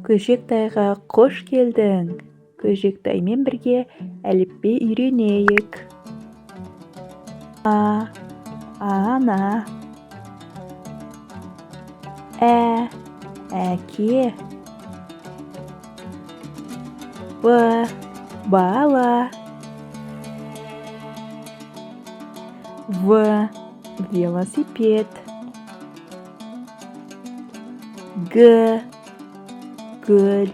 Көжектайға қош келдің. Көжектаймен бірге әліппе үйренейік. Ана. Әке. Бала. Велосипед. Гүл.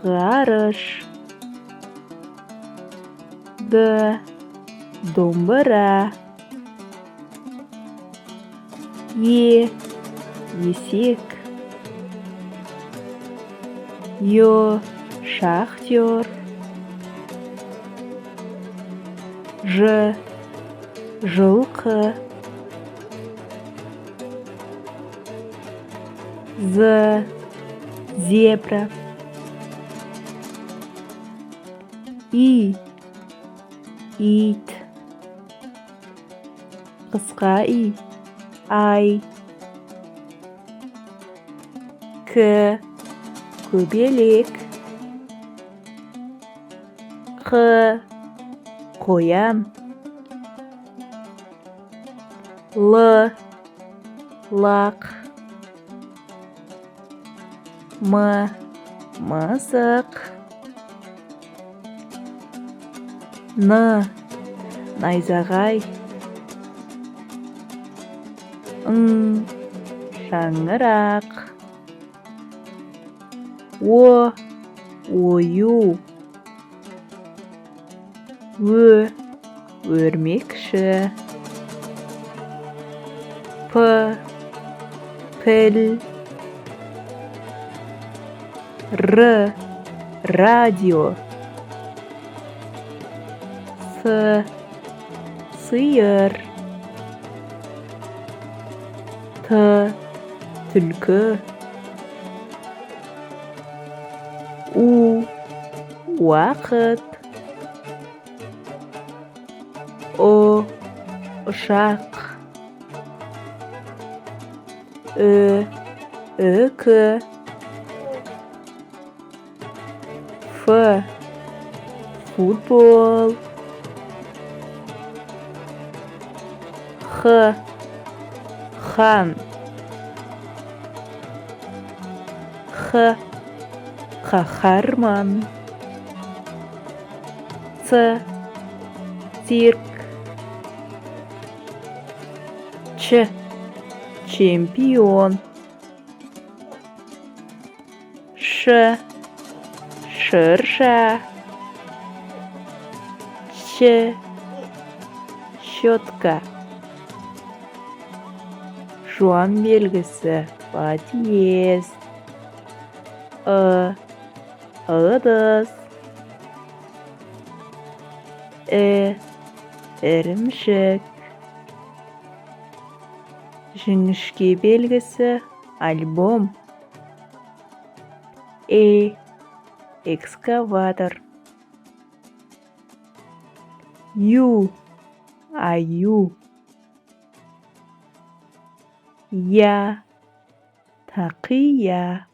Ғарыш. Домбыра. Есек. Шахтер. Жылқы. Зебра. Ит. Қысқа и. Ай. Көбелек. Қоян. Лақ. Мысық. Найзағай. Шаңырақ. Ою. Өрмекші. Піл. Радио. Сиыр. Түлкі. Уақыт. Ұшақ. Үкі. Футбол. Хан. Қаһарман. Цирк. Чемпион. Шырша. Щетка. Жуан белгісі. Подъезд. Ыдыс. Ірімшік. Жіңішке белгісі. Альбом. Экскаватор. Аю. Тақия.